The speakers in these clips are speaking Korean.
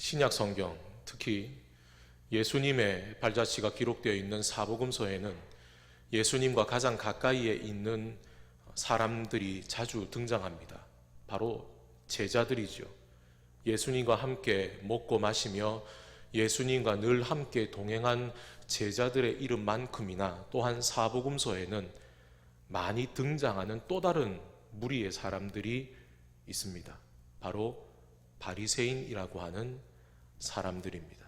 신약 성경, 특히 예수님의 발자취가 기록되어 있는 사복음서에는 예수님과 가장 가까이에 있는 사람들이 자주 등장합니다. 바로 제자들이죠. 예수님과 함께 먹고 마시며 예수님과 늘 함께 동행한 제자들의 이름만큼이나 또한 사복음서에는 많이 등장하는 또 다른 무리의 사람들이 있습니다. 바로 바리새인이라고 하는 사람들입니다.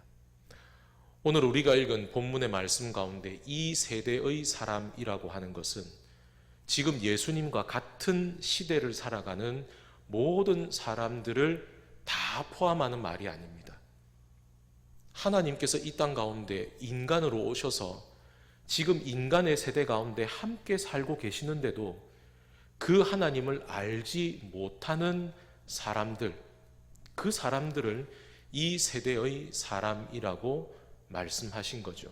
오늘 우리가 읽은 본문의 말씀 가운데 이 세대의 사람이라고 하는 것은 지금 예수님과 같은 시대를 살아가는 모든 사람들을 다 포함하는 말이 아닙니다. 하나님께서 이 땅 가운데 인간으로 오셔서 지금 인간의 세대 가운데 함께 살고 계시는데도 그 하나님을 알지 못하는 사람들, 그 사람들을 이 세대의 사람이라고 말씀하신 거죠.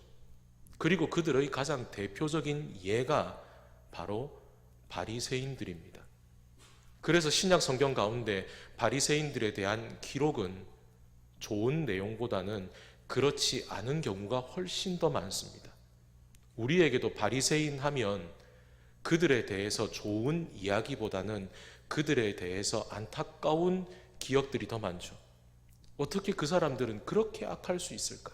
그리고 그들의 가장 대표적인 예가 바로 바리새인들입니다. 그래서 신약 성경 가운데 바리새인들에 대한 기록은 좋은 내용보다는 그렇지 않은 경우가 훨씬 더 많습니다. 우리에게도 바리새인 하면 그들에 대해서 좋은 이야기보다는 그들에 대해서 안타까운 기억들이 더 많죠. 어떻게 그 사람들은 그렇게 악할 수 있을까?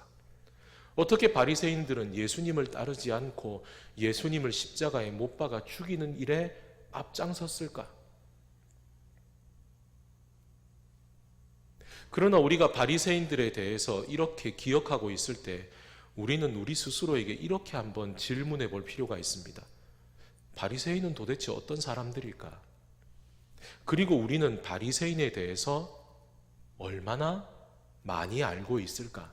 어떻게 바리새인들은 예수님을 따르지 않고 예수님을 십자가에 못 박아 죽이는 일에 앞장섰을까? 그러나 우리가 바리새인들에 대해서 이렇게 기억하고 있을 때 우리는 우리 스스로에게 이렇게 한번 질문해 볼 필요가 있습니다. 바리새인은 도대체 어떤 사람들일까? 그리고 우리는 바리새인에 대해서 얼마나 많이 알고 있을까?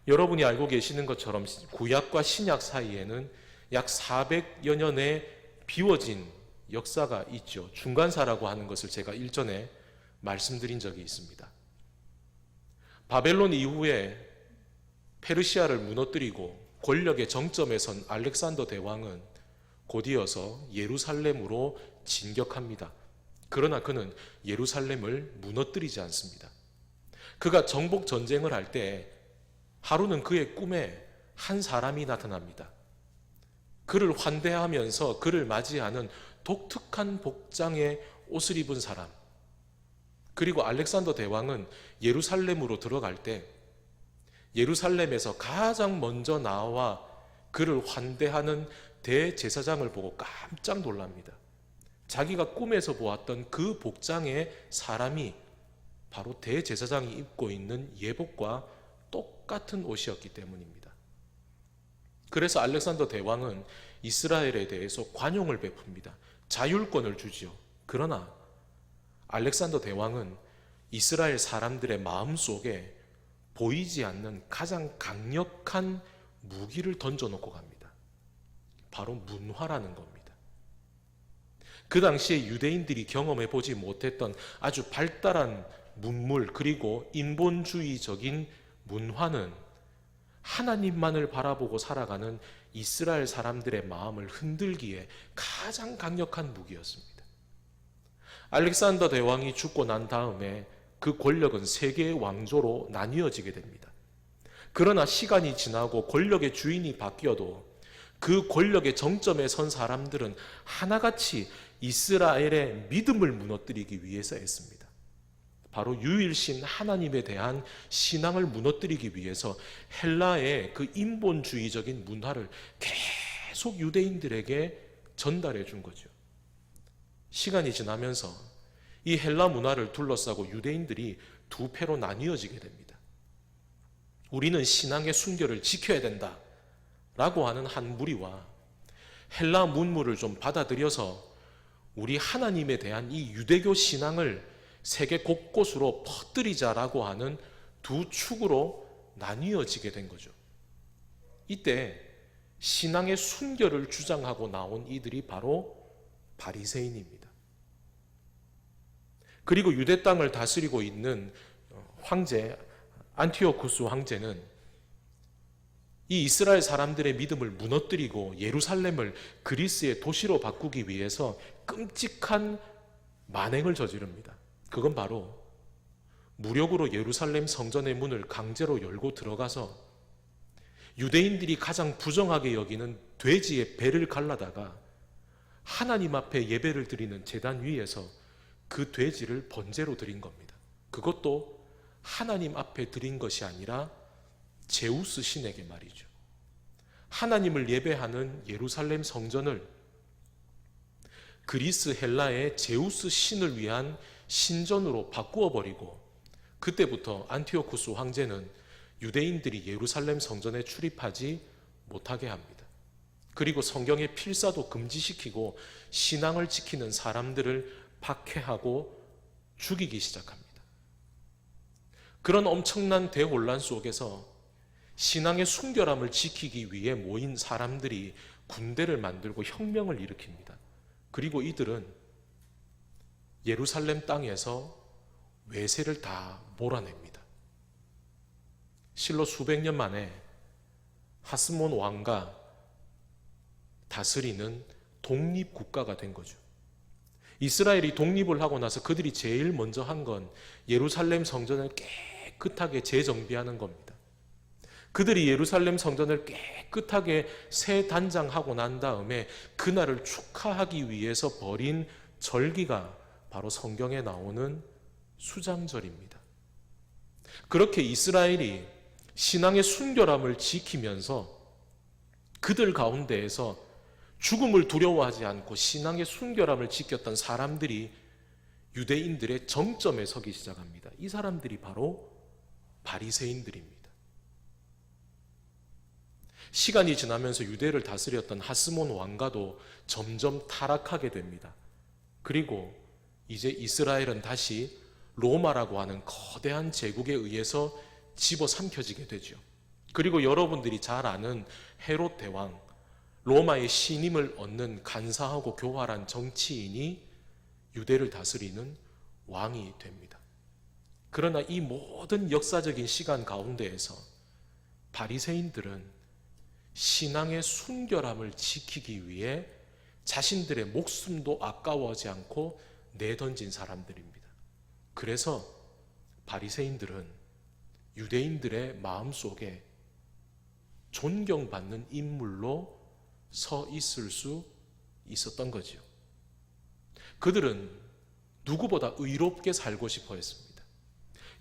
여러분이 알고 계시는 것처럼 구약과 신약 사이에는 약 400여 년의 비워진 역사가 있죠. 중간사라고 하는 것을 제가 일전에 말씀드린 적이 있습니다. 바벨론 이후에 페르시아를 무너뜨리고 권력의 정점에 선 알렉산더 대왕은 곧이어서 예루살렘으로 진격합니다. 그러나 그는 예루살렘을 무너뜨리지 않습니다. 그가 정복 전쟁을 할 때 하루는 그의 꿈에 한 사람이 나타납니다. 그를 환대하면서 그를 맞이하는 독특한 복장의 옷을 입은 사람. 그리고 알렉산더 대왕은 예루살렘으로 들어갈 때 예루살렘에서 가장 먼저 나와 그를 환대하는 대제사장을 보고 깜짝 놀랍니다. 자기가 꿈에서 보았던 그 복장의 사람이 바로 대제사장이 입고 있는 예복과 똑같은 옷이었기 때문입니다. 그래서 알렉산더 대왕은 이스라엘에 대해서 관용을 베풉니다. 자율권을 주지요. 그러나 알렉산더 대왕은 이스라엘 사람들의 마음속에 보이지 않는 가장 강력한 무기를 던져놓고 갑니다. 바로 문화라는 겁니다. 그 당시에 유대인들이 경험해 보지 못했던 아주 발달한 문물 그리고 인본주의적인 문화는 하나님만을 바라보고 살아가는 이스라엘 사람들의 마음을 흔들기에 가장 강력한 무기였습니다. 알렉산더 대왕이 죽고 난 다음에 그 권력은 세 개의 왕조로 나뉘어지게 됩니다. 그러나 시간이 지나고 권력의 주인이 바뀌어도 그 권력의 정점에 선 사람들은 하나같이 이스라엘의 믿음을 무너뜨리기 위해서 애씁니다. 바로 유일신 하나님에 대한 신앙을 무너뜨리기 위해서 헬라의 그 인본주의적인 문화를 계속 유대인들에게 전달해 준 거죠. 시간이 지나면서 이 헬라 문화를 둘러싸고 유대인들이 두 패로 나뉘어지게 됩니다. 우리는 신앙의 순결을 지켜야 된다 라고 하는 한 무리와 헬라 문물을 좀 받아들여서 우리 하나님에 대한 이 유대교 신앙을 세계 곳곳으로 퍼뜨리자라고 하는 두 축으로 나뉘어지게 된 거죠. 이때 신앙의 순결을 주장하고 나온 이들이 바로 바리새인입니다. 그리고 유대 땅을 다스리고 있는 황제 안티오쿠스 황제는 이 이스라엘 사람들의 믿음을 무너뜨리고 예루살렘을 그리스의 도시로 바꾸기 위해서 끔찍한 만행을 저지릅니다. 그건 바로 무력으로 예루살렘 성전의 문을 강제로 열고 들어가서 유대인들이 가장 부정하게 여기는 돼지의 배를 갈라다가 하나님 앞에 예배를 드리는 제단 위에서 그 돼지를 번제로 드린 겁니다. 그것도 하나님 앞에 드린 것이 아니라 제우스 신에게 말이죠. 하나님을 예배하는 예루살렘 성전을 그리스 헬라의 제우스 신을 위한 신전으로 바꾸어 버리고, 그때부터 안티오쿠스 황제는 유대인들이 예루살렘 성전에 출입하지 못하게 합니다. 그리고 성경의 필사도 금지시키고 신앙을 지키는 사람들을 박해하고 죽이기 시작합니다. 그런 엄청난 대혼란 속에서 신앙의 순결함을 지키기 위해 모인 사람들이 군대를 만들고 혁명을 일으킵니다. 그리고 이들은 예루살렘 땅에서 외세를 다 몰아냅니다. 실로 수백 년 만에 하스몬 왕가 다스리는 독립국가가 된 거죠. 이스라엘이 독립을 하고 나서 그들이 제일 먼저 한 건 예루살렘 성전을 깨끗하게 재정비하는 겁니다. 그들이 예루살렘 성전을 깨끗하게 새 단장하고 난 다음에 그날을 축하하기 위해서 벌인 절기가 바로 성경에 나오는 수장절입니다. 그렇게 이스라엘이 신앙의 순결함을 지키면서 그들 가운데에서 죽음을 두려워하지 않고 신앙의 순결함을 지켰던 사람들이 유대인들의 정점에 서기 시작합니다. 이 사람들이 바로 바리새인들입니다. 시간이 지나면서 유대를 다스렸던 하스몬 왕가도 점점 타락하게 됩니다. 그리고 이제 이스라엘은 다시 로마라고 하는 거대한 제국에 의해서 집어삼켜지게 되죠. 그리고 여러분들이 잘 아는 헤롯 대왕, 로마의 신임을 얻는 간사하고 교활한 정치인이 유대를 다스리는 왕이 됩니다. 그러나 이 모든 역사적인 시간 가운데에서 바리새인들은 신앙의 순결함을 지키기 위해 자신들의 목숨도 아까워하지 않고 내던진 사람들입니다. 그래서 바리새인들은 유대인들의 마음속에 존경받는 인물로 서 있을 수 있었던 거죠. 그들은 누구보다 의롭게 살고 싶어 했습니다.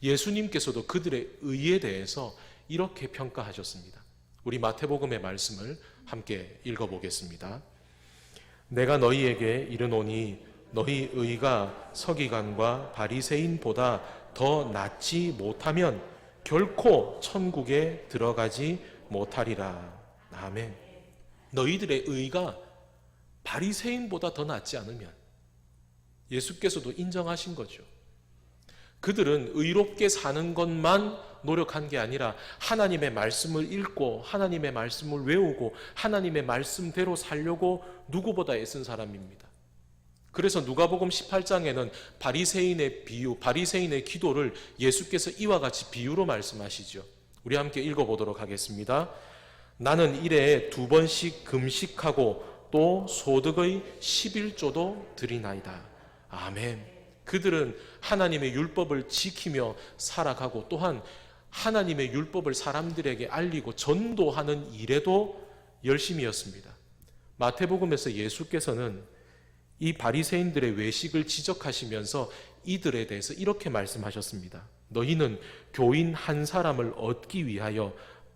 예수님께서도 그들의 의에 대해서 이렇게 평가하셨습니다. 우리 마태복음의 말씀을 함께 읽어보겠습니다. 내가 너희에게 이르노니 너희 의가 서기관과 바리새인보다 더 낫지 못하면 결코 천국에 들어가지 못하리라. 아멘. 너희들의 의가 바리새인보다 더 낫지 않으면, 예수께서도 인정하신 거죠. 그들은 의롭게 사는 것만 노력한 게 아니라 하나님의 말씀을 읽고 하나님의 말씀을 외우고 하나님의 말씀대로 살려고 누구보다 애쓴 사람입니다. 그래서 누가복음 18장에는 바리새인의 비유, 바리새인의 기도를 예수께서 이와 같이 비유로 말씀하시죠. 우리 함께 읽어보도록 하겠습니다. 나는 일에 2번씩 금식하고 또 소득의 11조도 드리나이다. 아멘. 그들은 하나님의 율법을 지키며 살아가고 또한 하나님의 율법을 사람들에게 알리고 전도하는 일에도 열심이었습니다. 마태복음에서 예수께서는 이 바리새인들의 외식을 지적하시면서 이들에 대해서 이렇게 말씀하셨습니다. 너희는 교인 한 사람을 얻기 위하여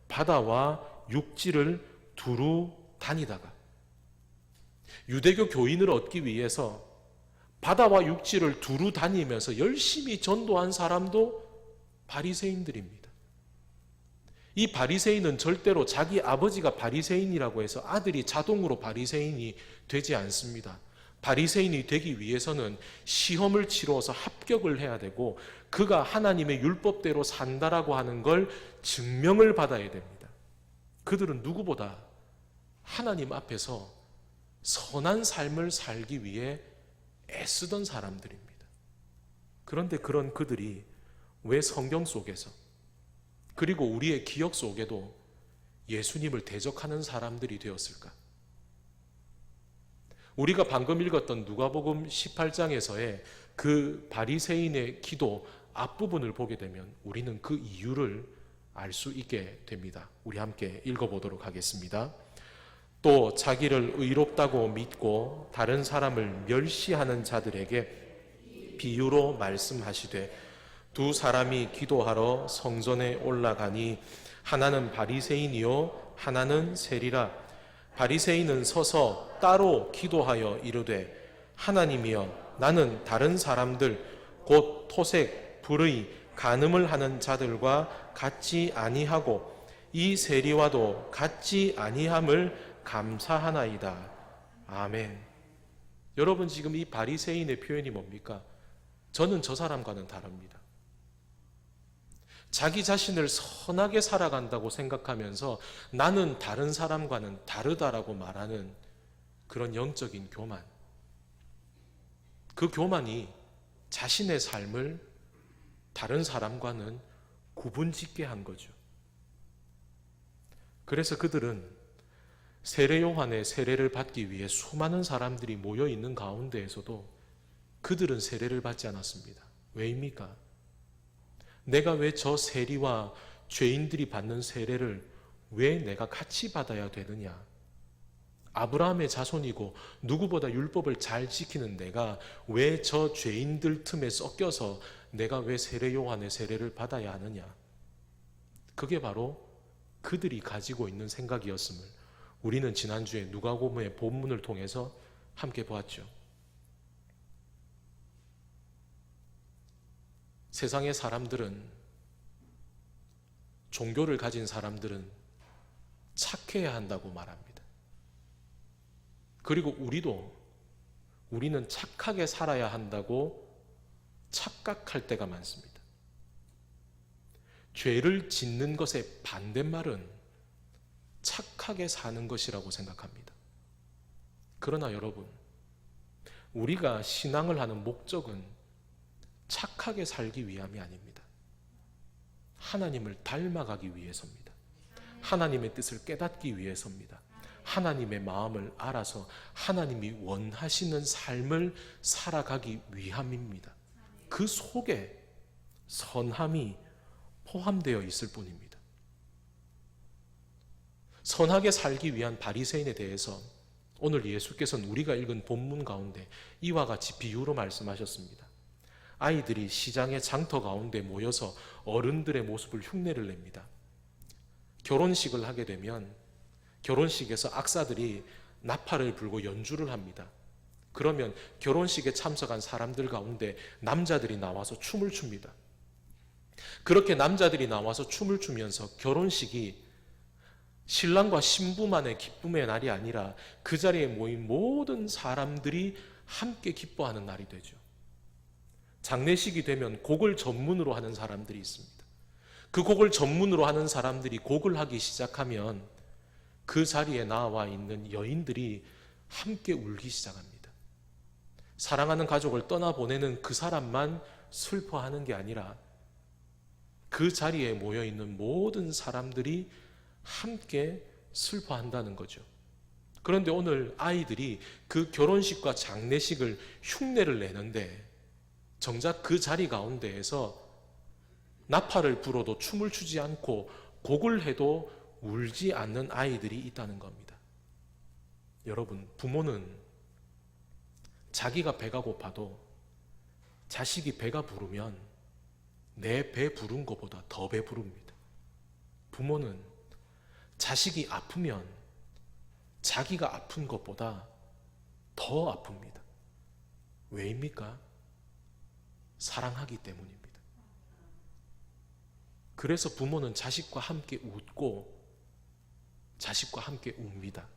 바다와 육지를 두루 다니다가, 유대교 교인을 얻기 위해서 바다와 육지를 두루 다니면서 열심히 전도한 사람도 바리새인들입니다. 이 바리새인은 절대로 자기 아버지가 바리새인이라고 해서 아들이 자동으로 바리새인이 되지 않습니다. 바리새인이 되기 위해서는 시험을 치러서 합격을 해야 되고 그가 하나님의 율법대로 산다라고 하는 걸 증명을 받아야 됩니다. 그들은 누구보다 하나님 앞에서 선한 삶을 살기 위해 애쓰던 사람들입니다. 그런데 그런 그들이 왜 성경 속에서 그리고 우리의 기억 속에도 예수님을 대적하는 사람들이 되었을까? 우리가 방금 읽었던 누가복음 18장에서의 그 바리새인의 기도 앞부분을 보게 되면 우리는 그 이유를 알 수 있게 됩니다. 우리 함께 읽어보도록 하겠습니다. 또 자기를 의롭다고 믿고 다른 사람을 멸시하는 자들에게 비유로 말씀하시되 두 사람이 기도하러 성전에 올라가니 하나는 바리새인이요 하나는 세리라. 바리새인은 서서 따로 기도하여 이르되 하나님이여 나는 다른 사람들 곧 토색 불의 간음을 하는 자들과 같지 아니하고 이 세리와도 같지 아니함을 감사하나이다. 아멘. 여러분 지금 이 바리새인의 표현이 뭡니까? 저는 저 사람과는 다릅니다. 자기 자신을 선하게 살아간다고 생각하면서 나는 다른 사람과는 다르다라고 말하는 그런 영적인 교만. 그 교만이 자신의 삶을 다른 사람과는 구분짓게 한 거죠. 그래서 그들은 세례 요한의 세례를 받기 위해 수많은 사람들이 모여 있는 가운데에서도 그들은 세례를 받지 않았습니다. 왜입니까? 내가 왜 저 세리와 죄인들이 받는 세례를 왜 내가 같이 받아야 되느냐? 아브라함의 자손이고 누구보다 율법을 잘 지키는 내가 왜 저 죄인들 틈에 섞여서 내가 왜 세례 요한의 세례를 받아야 하느냐? 그게 바로 그들이 가지고 있는 생각이었음을 우리는 지난주에 누가복음의 본문을 통해서 함께 보았죠. 세상의 사람들은, 종교를 가진 사람들은 착해야 한다고 말합니다. 그리고 우리는 착하게 살아야 한다고 착각할 때가 많습니다. 죄를 짓는 것의 반대말은 착하게 사는 것이라고 생각합니다. 그러나 여러분, 우리가 신앙을 하는 목적은 착하게 살기 위함이 아닙니다. 하나님을 닮아가기 위해서입니다. 하나님의 뜻을 깨닫기 위해서입니다. 하나님의 마음을 알아서 하나님이 원하시는 삶을 살아가기 위함입니다. 그 속에 선함이 포함되어 있을 뿐입니다. 선하게 살기 위한 바리새인에 대해서 오늘 예수께서는 우리가 읽은 본문 가운데 이와 같이 비유로 말씀하셨습니다. 아이들이 시장의 장터 가운데 모여서 어른들의 모습을 흉내를 냅니다. 결혼식을 하게 되면 결혼식에서 악사들이 나팔을 불고 연주를 합니다. 그러면 결혼식에 참석한 사람들 가운데 남자들이 나와서 춤을 춥니다. 그렇게 남자들이 나와서 춤을 추면서 결혼식이 신랑과 신부만의 기쁨의 날이 아니라 그 자리에 모인 모든 사람들이 함께 기뻐하는 날이 되죠. 장례식이 되면 곡을 전문으로 하는 사람들이 있습니다. 그 곡을 전문으로 하는 사람들이 곡을 하기 시작하면 그 자리에 나와 있는 여인들이 함께 울기 시작합니다. 사랑하는 가족을 떠나보내는 그 사람만 슬퍼하는 게 아니라 그 자리에 모여있는 모든 사람들이 함께 슬퍼한다는 거죠. 그런데 오늘 아이들이 그 결혼식과 장례식을 흉내를 내는데 정작 그 자리 가운데에서 나팔을 불어도 춤을 추지 않고 곡을 해도 울지 않는 아이들이 있다는 겁니다. 여러분, 부모는 자기가 배가 고파도 자식이 배가 부르면 내 배 부른 것보다 더 배부릅니다. 부모는 자식이 아프면 자기가 아픈 것보다 더 아픕니다. 왜입니까? 사랑하기 때문입니다. 그래서 부모는 자식과 함께 웃고 자식과 함께 웁니다.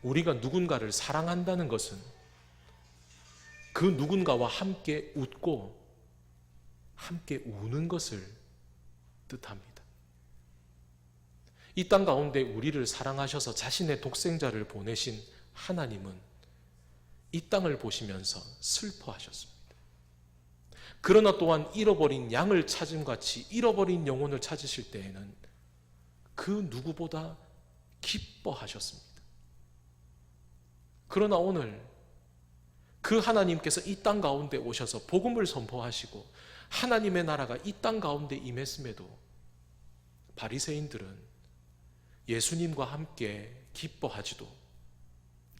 우리가 누군가를 사랑한다는 것은 그 누군가와 함께 웃고 함께 우는 것을 뜻합니다. 이 땅 가운데 우리를 사랑하셔서 자신의 독생자를 보내신 하나님은 이 땅을 보시면서 슬퍼하셨습니다. 그러나 또한 잃어버린 양을 찾음같이 잃어버린 영혼을 찾으실 때에는 그 누구보다 기뻐하셨습니다. 그러나 오늘 그 하나님께서 이 땅 가운데 오셔서 복음을 선포하시고 하나님의 나라가 이 땅 가운데 임했음에도 바리새인들은 예수님과 함께 기뻐하지도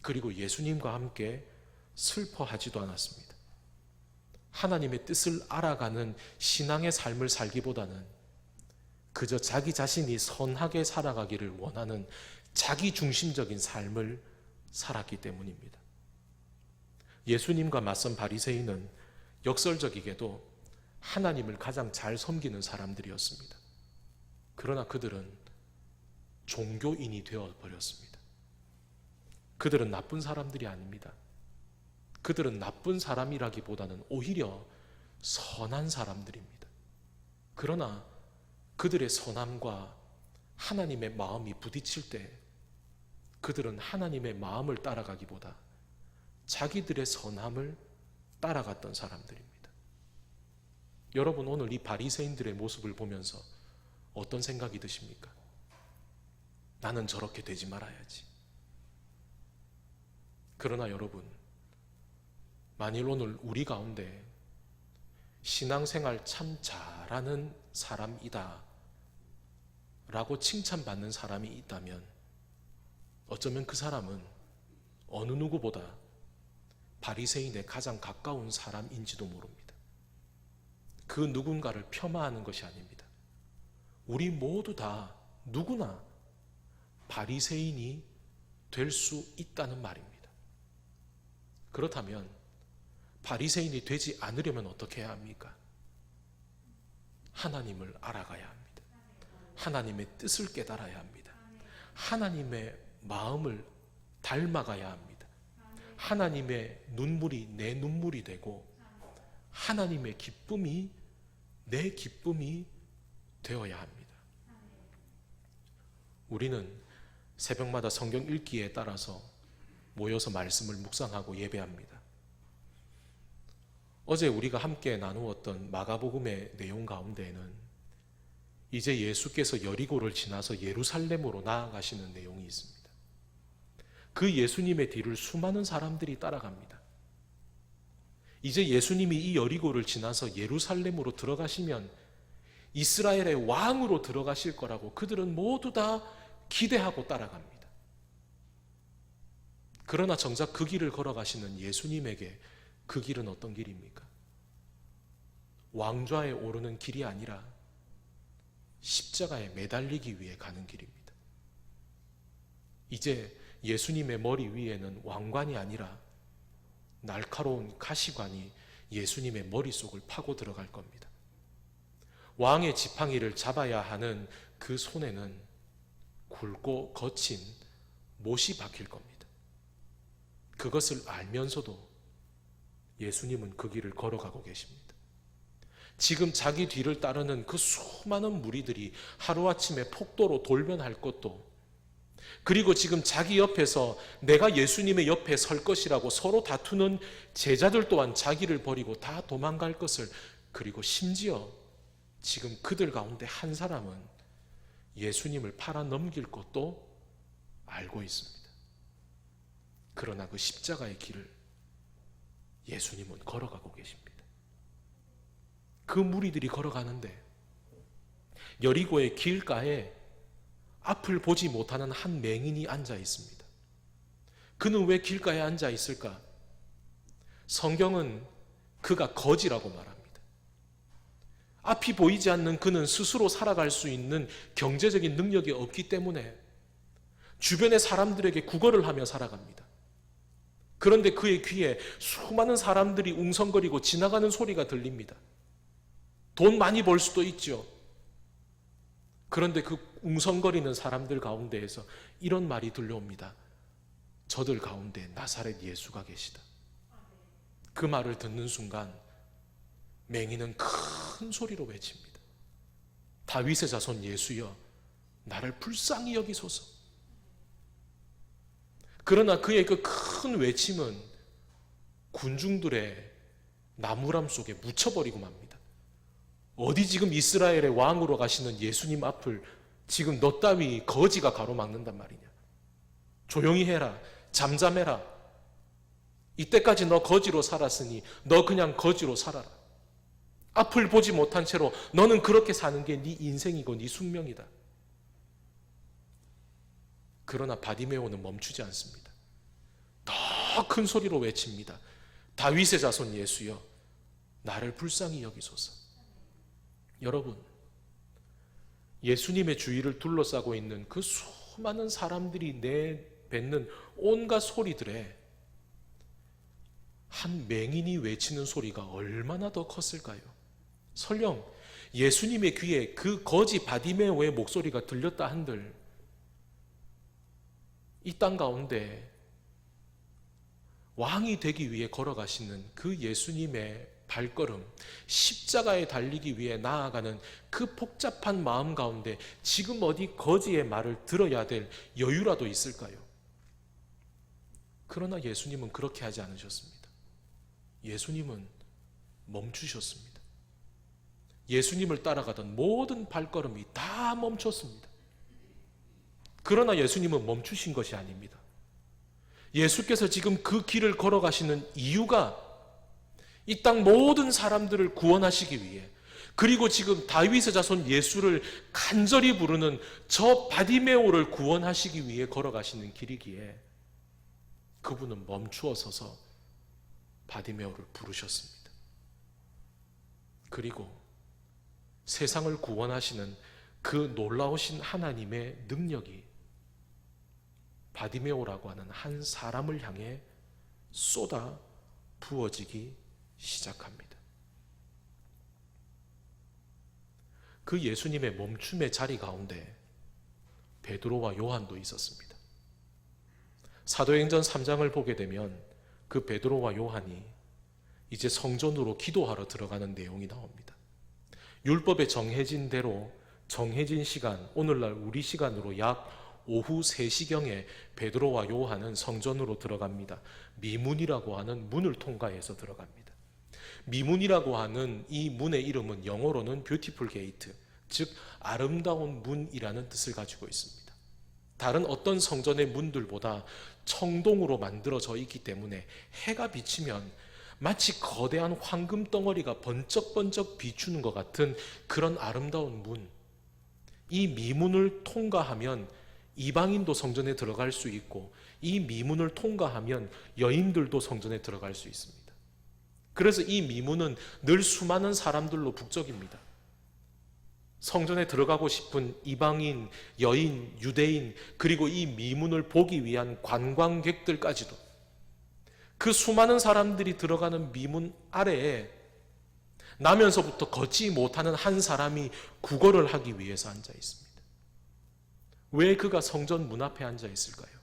그리고 예수님과 함께 슬퍼하지도 않았습니다. 하나님의 뜻을 알아가는 신앙의 삶을 살기보다는 그저 자기 자신이 선하게 살아가기를 원하는 자기 중심적인 삶을 살았기 때문입니다. 예수님과 맞선 바리새인은 역설적이게도 하나님을 가장 잘 섬기는 사람들이었습니다. 그러나 그들은 종교인이 되어버렸습니다. 그들은 나쁜 사람들이 아닙니다. 그들은 나쁜 사람이라기보다는 오히려 선한 사람들입니다. 그러나 그들의 선함과 하나님의 마음이 부딪힐 때 그들은 하나님의 마음을 따라가기보다 자기들의 선함을 따라갔던 사람들입니다. 여러분, 오늘 이 바리새인들의 모습을 보면서 어떤 생각이 드십니까? 나는 저렇게 되지 말아야지. 그러나 여러분, 만일 오늘 우리 가운데 신앙생활 참 잘하는 사람이다 라고 칭찬받는 사람이 있다면 어쩌면 그 사람은 어느 누구보다 바리새인에 가장 가까운 사람인지도 모릅니다. 그 누군가를 폄하하는 것이 아닙니다. 우리 모두 다 누구나 바리새인이 될 수 있다는 말입니다. 그렇다면 바리새인이 되지 않으려면 어떻게 해야 합니까? 하나님을 알아가야 합니다. 하나님의 뜻을 깨달아야 합니다. 하나님의 마음을 닮아가야 합니다. 하나님의 눈물이 내 눈물이 되고 하나님의 기쁨이 내 기쁨이 되어야 합니다. 우리는 새벽마다 성경 읽기에 따라서 모여서 말씀을 묵상하고 예배합니다. 어제 우리가 함께 나누었던 마가복음의 내용 가운데에는 이제 예수께서 여리고를 지나서 예루살렘으로 나아가시는 내용이 있습니다. 그 예수님의 뒤를 수많은 사람들이 따라갑니다. 이제 예수님이 이 여리고를 지나서 예루살렘으로 들어가시면 이스라엘의 왕으로 들어가실 거라고 그들은 모두 다 기대하고 따라갑니다. 그러나 정작 그 길을 걸어가시는 예수님에게 그 길은 어떤 길입니까? 왕좌에 오르는 길이 아니라 십자가에 매달리기 위해 가는 길입니다. 이제 예수님의 머리 위에는 왕관이 아니라 날카로운 가시관이 예수님의 머릿속을 파고 들어갈 겁니다. 왕의 지팡이를 잡아야 하는 그 손에는 굵고 거친 못이 박힐 겁니다. 그것을 알면서도 예수님은 그 길을 걸어가고 계십니다. 지금 자기 뒤를 따르는 그 수많은 무리들이 하루아침에 폭도로 돌변할 것도, 그리고 지금 자기 옆에서 내가 예수님의 옆에 설 것이라고 서로 다투는 제자들 또한 자기를 버리고 다 도망갈 것을, 그리고 심지어 지금 그들 가운데 한 사람은 예수님을 팔아 넘길 것도 알고 있습니다. 그러나 그 십자가의 길을 예수님은 걸어가고 계십니다. 그 무리들이 걸어가는데 여리고의 길가에 앞을 보지 못하는 한 맹인이 앉아 있습니다. 그는 왜 길가에 앉아 있을까? 성경은 그가 거지라고 말합니다. 앞이 보이지 않는 그는 스스로 살아갈 수 있는 경제적인 능력이 없기 때문에 주변의 사람들에게 구걸을 하며 살아갑니다. 그런데 그의 귀에 수많은 사람들이 웅성거리고 지나가는 소리가 들립니다. 돈 많이 벌 수도 있죠. 그런데 그 웅성거리는 사람들 가운데에서 이런 말이 들려옵니다. 저들 가운데 나사렛 예수가 계시다. 그 말을 듣는 순간 맹인은 큰 소리로 외칩니다. 다윗의 자손 예수여, 나를 불쌍히 여기소서. 그러나 그의 그 큰 외침은 군중들의 나무람 속에 묻혀버리고 맙니다. 어디 지금 이스라엘의 왕으로 가시는 예수님 앞을 지금 너 따위 거지가 가로막는단 말이냐. 조용히 해라, 잠잠해라. 이때까지 너 거지로 살았으니 너 그냥 거지로 살아라. 앞을 보지 못한 채로 너는 그렇게 사는 게 네 인생이고 네 숙명이다. 그러나 바디메오는 멈추지 않습니다. 더 큰 소리로 외칩니다. 다윗의 자손 예수여, 나를 불쌍히 여기소서. 여러분, 예수님의 주위를 둘러싸고 있는 그 수많은 사람들이 내뱉는 온갖 소리들에 한 맹인이 외치는 소리가 얼마나 더 컸을까요? 설령 예수님의 귀에 그 거지 바디메오의 목소리가 들렸다 한들 이 땅 가운데 왕이 되기 위해 걸어가시는 그 예수님의 발걸음, 십자가에 달리기 위해 나아가는 그 복잡한 마음 가운데 지금 어디 거지의 말을 들어야 될 여유라도 있을까요? 그러나 예수님은 그렇게 하지 않으셨습니다. 예수님은 멈추셨습니다. 예수님을 따라가던 모든 발걸음이 다 멈췄습니다. 그러나 예수님은 멈추신 것이 아닙니다. 예수께서 지금 그 길을 걸어가시는 이유가 이 땅 모든 사람들을 구원하시기 위해, 그리고 지금 다윗의 자손 예수를 간절히 부르는 저 바디메오를 구원하시기 위해 걸어가시는 길이기에 그분은 멈추어 서서 바디메오를 부르셨습니다. 그리고 세상을 구원하시는 그 놀라우신 하나님의 능력이 바디메오라고 하는 한 사람을 향해 쏟아 부어지기 시작합니다. 그 예수님의 멈춤의 자리 가운데 베드로와 요한도 있었습니다. 사도행전 3장을 보게 되면 그 베드로와 요한이 이제 성전으로 기도하러 들어가는 내용이 나옵니다. 율법에 정해진 대로 정해진 시간, 오늘날 우리 시간으로 약 오후 3시경에 베드로와 요한은 성전으로 들어갑니다. 미문이라고 하는 문을 통과해서 들어갑니다. 미문이라고 하는 이 문의 이름은 영어로는 뷰티풀 게이트, 즉 아름다운 문이라는 뜻을 가지고 있습니다. 다른 어떤 성전의 문들보다 청동으로 만들어져 있기 때문에 해가 비치면 마치 거대한 황금 덩어리가 번쩍번쩍 비추는 것 같은 그런 아름다운 문, 이 미문을 통과하면 이방인도 성전에 들어갈 수 있고 이 미문을 통과하면 여인들도 성전에 들어갈 수 있습니다. 그래서 이 미문은 늘 수많은 사람들로 북적입니다. 성전에 들어가고 싶은 이방인, 여인, 유대인, 그리고 이 미문을 보기 위한 관광객들까지도 그 수많은 사람들이 들어가는 미문 아래에 나면서부터 걷지 못하는 한 사람이 구걸을 하기 위해서 앉아 있습니다. 왜 그가 성전 문 앞에 앉아 있을까요?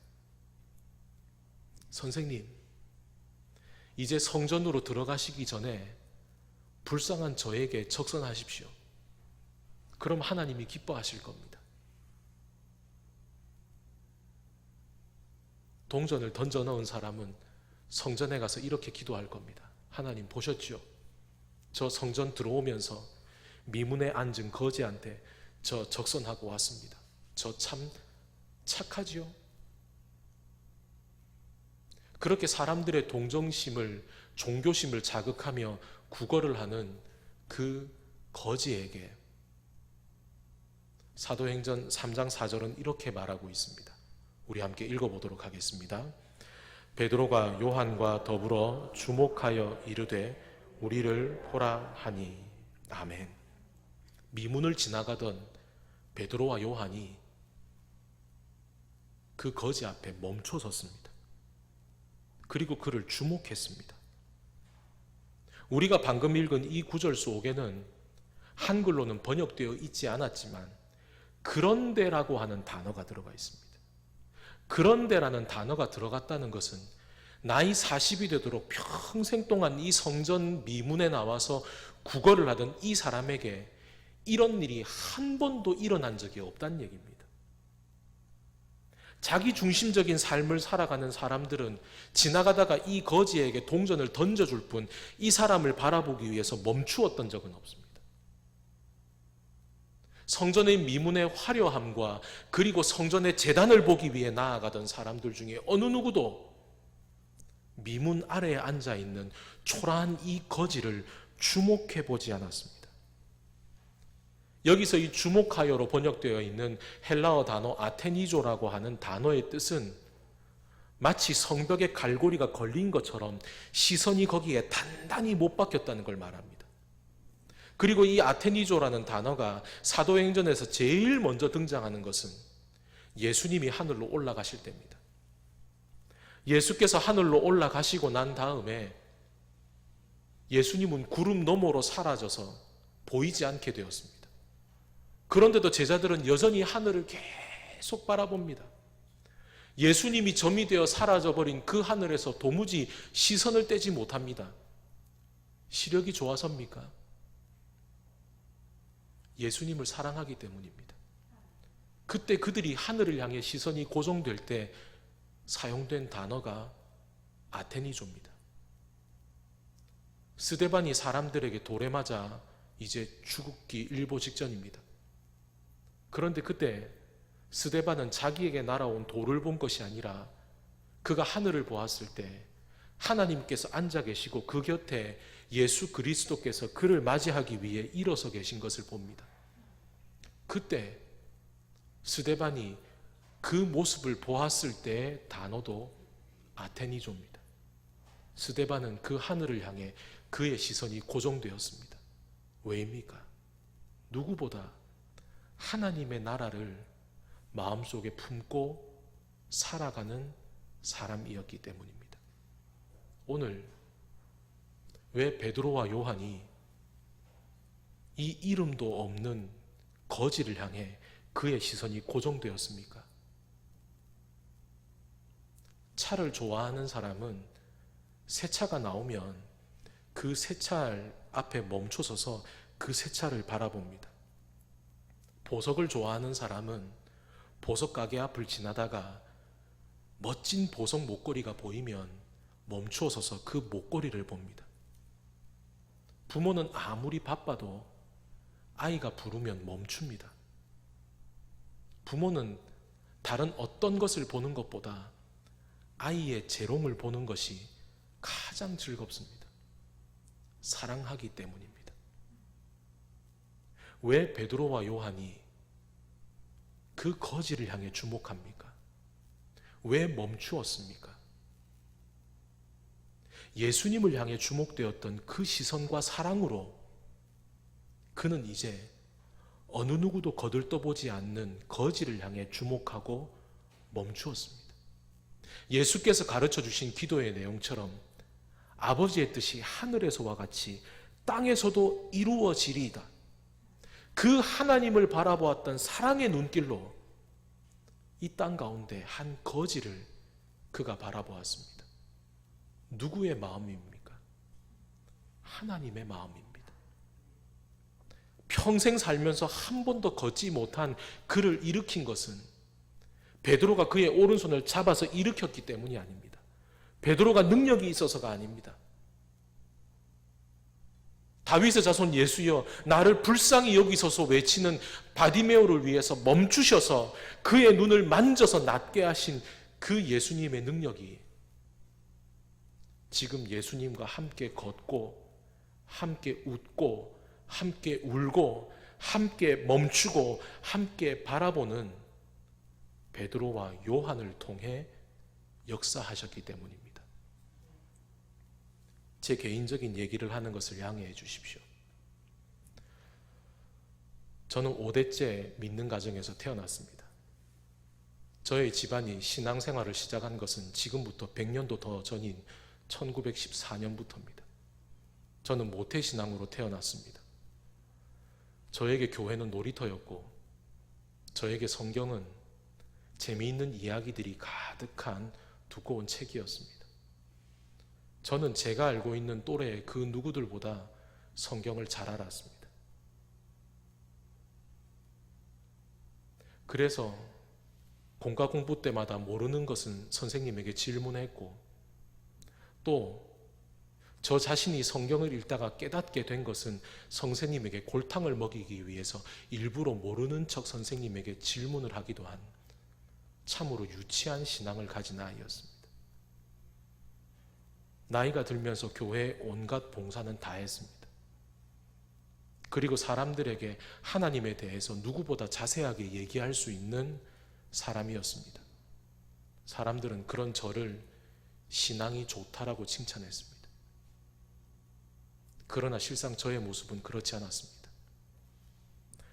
선생님, 이제 성전으로 들어가시기 전에 불쌍한 저에게 적선하십시오. 그럼 하나님이 기뻐하실 겁니다. 동전을 던져 넣은 사람은 성전에 가서 이렇게 기도할 겁니다. 하나님 보셨죠? 저 성전 들어오면서 미문에 앉은 거지한테 저 적선하고 왔습니다. 저 참 착하지요? 그렇게 사람들의 동정심을, 종교심을 자극하며 구걸을 하는 그 거지에게 사도행전 3장 4절은 이렇게 말하고 있습니다. 우리 함께 읽어보도록 하겠습니다. 베드로가 요한과 더불어 주목하여 이르되 우리를 보라 하니. 아멘. 미문을 지나가던 베드로와 요한이 그 거지 앞에 멈춰 섰습니다. 그리고 그를 주목했습니다. 우리가 방금 읽은 이 구절 속에는 한글로는 번역되어 있지 않았지만 그런데라고 하는 단어가 들어가 있습니다. 그런데라는 단어가 들어갔다는 것은 나이 40이 되도록 평생 동안 이 성전 미문에 나와서 구걸을 하던 이 사람에게 이런 일이 한 번도 일어난 적이 없다는 얘기입니다. 자기 중심적인 삶을 살아가는 사람들은 지나가다가 이 거지에게 동전을 던져줄 뿐 이 사람을 바라보기 위해서 멈추었던 적은 없습니다. 성전의 미문의 화려함과 그리고 성전의 제단을 보기 위해 나아가던 사람들 중에 어느 누구도 미문 아래에 앉아 있는 초라한 이 거지를 주목해 보지 않았습니다. 여기서 이 주목하여로 번역되어 있는 헬라어 단어 아테니조라고 하는 단어의 뜻은 마치 성벽에 갈고리가 걸린 것처럼 시선이 거기에 단단히 못 박혔다는 걸 말합니다. 그리고 이 아테니조라는 단어가 사도행전에서 제일 먼저 등장하는 것은 예수님이 하늘로 올라가실 때입니다. 예수께서 하늘로 올라가시고 난 다음에 예수님은 구름 너머로 사라져서 보이지 않게 되었습니다. 그런데도 제자들은 여전히 하늘을 계속 바라봅니다. 예수님이 점이 되어 사라져버린 그 하늘에서 도무지 시선을 떼지 못합니다. 시력이 좋아서입니까? 예수님을 사랑하기 때문입니다. 그때 그들이 하늘을 향해 시선이 고정될 때 사용된 단어가 아테니조입니다. 스데반이 사람들에게 돌에 맞아 이제 죽기 일보 직전입니다. 그런데 그때 스데반은 자기에게 날아온 돌을 본 것이 아니라 그가 하늘을 보았을 때 하나님께서 앉아 계시고 그 곁에 예수 그리스도께서 그를 맞이하기 위해 일어서 계신 것을 봅니다. 그때 스데반이 그 모습을 보았을 때의 단어도 아테니조입니다. 스데반은 그 하늘을 향해 그의 시선이 고정되었습니다. 왜입니까? 누구보다 하나님의 나라를 마음속에 품고 살아가는 사람이었기 때문입니다. 오늘 왜 베드로와 요한이 이 이름도 없는 거지를 향해 그의 시선이 고정되었습니까? 차를 좋아하는 사람은 새 차가 나오면 그 새 차 앞에 멈춰서서 그 새 차를 바라봅니다. 보석을 좋아하는 사람은 보석 가게 앞을 지나다가 멋진 보석 목걸이가 보이면 멈추어서서 그 목걸이를 봅니다. 부모는 아무리 바빠도 아이가 부르면 멈춥니다. 부모는 다른 어떤 것을 보는 것보다 아이의 재롱을 보는 것이 가장 즐겁습니다. 사랑하기 때문입니다. 왜 베드로와 요한이 그 거지를 향해 주목합니까? 왜 멈추었습니까? 예수님을 향해 주목되었던 그 시선과 사랑으로 그는 이제 어느 누구도 거들떠보지 않는 거지를 향해 주목하고 멈추었습니다. 예수께서 가르쳐 주신 기도의 내용처럼 아버지의 뜻이 하늘에서와 같이 땅에서도 이루어지리이다. 그 하나님을 바라보았던 사랑의 눈길로 이 땅 가운데 한 거지를 그가 바라보았습니다. 누구의 마음입니까? 하나님의 마음입니다. 평생 살면서 한 번도 걷지 못한 그를 일으킨 것은 베드로가 그의 오른손을 잡아서 일으켰기 때문이 아닙니다. 베드로가 능력이 있어서가 아닙니다. 다윗의 자손 예수여 나를 불쌍히 여기소서 외치는 바디메오를 위해서 멈추셔서 그의 눈을 만져서 낫게 하신 그 예수님의 능력이 지금 예수님과 함께 걷고 함께 웃고 함께 울고 함께 멈추고 함께 바라보는 베드로와 요한을 통해 역사하셨기 때문입니다. 제 개인적인 얘기를 하는 것을 양해해 주십시오. 저는 5대째 믿는 가정에서 태어났습니다. 저의 집안이 신앙생활을 시작한 것은 지금부터 100년도 더 전인 1914년부터입니다. 저는 모태신앙으로 태어났습니다. 저에게 교회는 놀이터였고 저에게 성경은 재미있는 이야기들이 가득한 두꺼운 책이었습니다. 저는 제가 알고 있는 또래의 그 누구들보다 성경을 잘 알았습니다. 그래서 공과 공부 때마다 모르는 것은 선생님에게 질문했고 또 저 자신이 성경을 읽다가 깨닫게 된 것은 선생님에게 골탕을 먹이기 위해서 일부러 모르는 척 선생님에게 질문을 하기도 한 참으로 유치한 신앙을 가진 아이였습니다. 나이가 들면서 교회 온갖 봉사는 다 했습니다. 그리고 사람들에게 하나님에 대해서 누구보다 자세하게 얘기할 수 있는 사람이었습니다. 사람들은 그런 저를 신앙이 좋다라고 칭찬했습니다. 그러나 실상 저의 모습은 그렇지 않았습니다.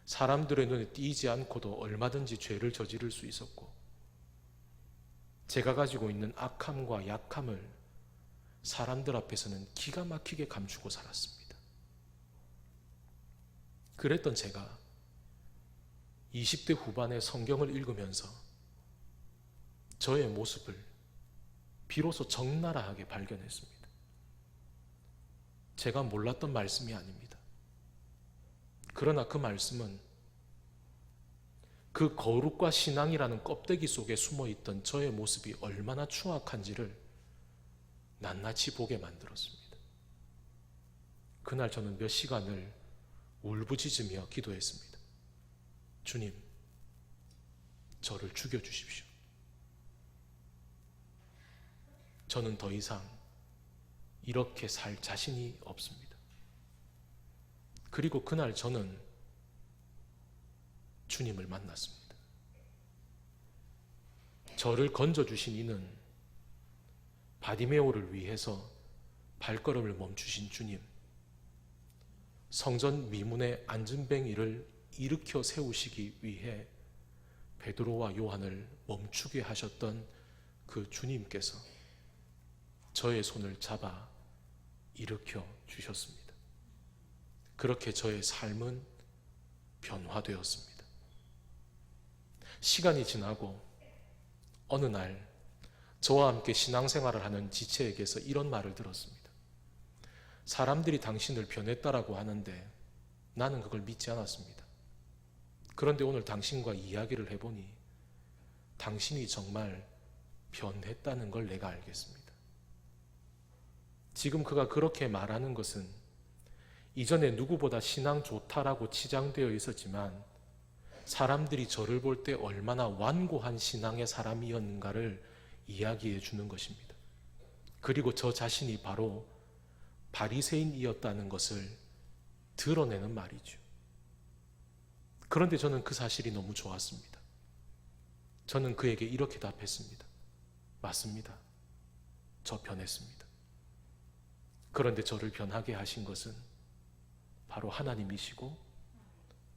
사람들의 눈에 띄지 않고도 얼마든지 죄를 저지를 수 있었고, 제가 가지고 있는 악함과 약함을 사람들 앞에서는 기가 막히게 감추고 살았습니다. 그랬던 제가 20대 후반에 성경을 읽으면서 저의 모습을 비로소 적나라하게 발견했습니다. 제가 몰랐던 말씀이 아닙니다. 그러나 그 말씀은 그 거룩과 신앙이라는 껍데기 속에 숨어있던 저의 모습이 얼마나 추악한지를 낱낱이 보게 만들었습니다. 그날 저는 몇 시간을 울부짖으며 기도했습니다. 주님, 저를 죽여주십시오. 저는 더 이상 이렇게 살 자신이 없습니다. 그리고 그날 저는 주님을 만났습니다. 저를 건져주신 이는 바디메오를 위해서 발걸음을 멈추신 주님, 성전 미문의 안전뱅이를 일으켜 세우시기 위해 베드로와 요한을 멈추게 하셨던 그 주님께서 저의 손을 잡아 일으켜 주셨습니다. 그렇게 저의 삶은 변화되었습니다. 시간이 지나고 어느 날 저와 함께 신앙생활을 하는 지체에게서 이런 말을 들었습니다. 사람들이 당신을 변했다라고 하는데 나는 그걸 믿지 않았습니다. 그런데 오늘 당신과 이야기를 해보니 당신이 정말 변했다는 걸 내가 알겠습니다. 지금 그가 그렇게 말하는 것은 이전에 누구보다 신앙 좋다라고 치장되어 있었지만 사람들이 저를 볼 때 얼마나 완고한 신앙의 사람이었는가를 이야기해 주는 것입니다. 그리고 저 자신이 바로 바리새인이었다는 것을 드러내는 말이죠. 그런데 저는 그 사실이 너무 좋았습니다. 저는 그에게 이렇게 답했습니다. 맞습니다. 저 변했습니다. 그런데 저를 변하게 하신 것은 바로 하나님이시고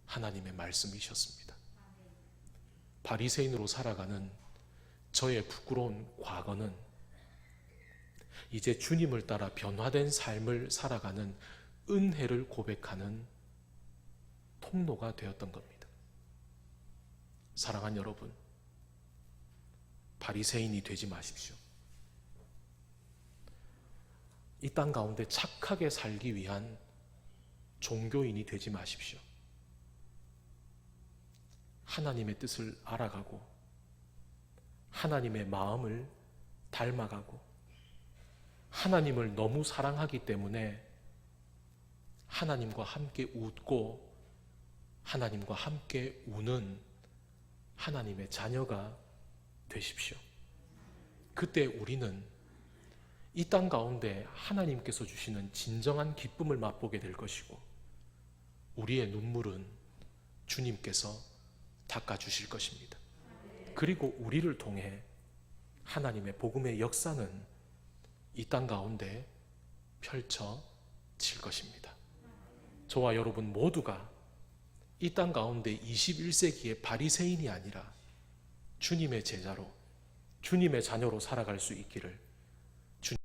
하나님의 말씀이셨습니다. 바리새인으로 살아가는 저의 부끄러운 과거는 이제 주님을 따라 변화된 삶을 살아가는 은혜를 고백하는 통로가 되었던 겁니다. 사랑하는 여러분, 바리새인이 되지 마십시오. 이 땅 가운데 착하게 살기 위한 종교인이 되지 마십시오. 하나님의 뜻을 알아가고 하나님의 마음을 닮아가고 하나님을 너무 사랑하기 때문에 하나님과 함께 웃고 하나님과 함께 우는 하나님의 자녀가 되십시오. 그때 우리는 이 땅 가운데 하나님께서 주시는 진정한 기쁨을 맛보게 될 것이고 우리의 눈물은 주님께서 닦아주실 것입니다. 그리고 우리를 통해 하나님의 복음의 역사는 이 땅 가운데 펼쳐질 것입니다. 저와 여러분 모두가 이 땅 가운데 21세기의 바리새인이 아니라 주님의 제자로, 주님의 자녀로 살아갈 수 있기를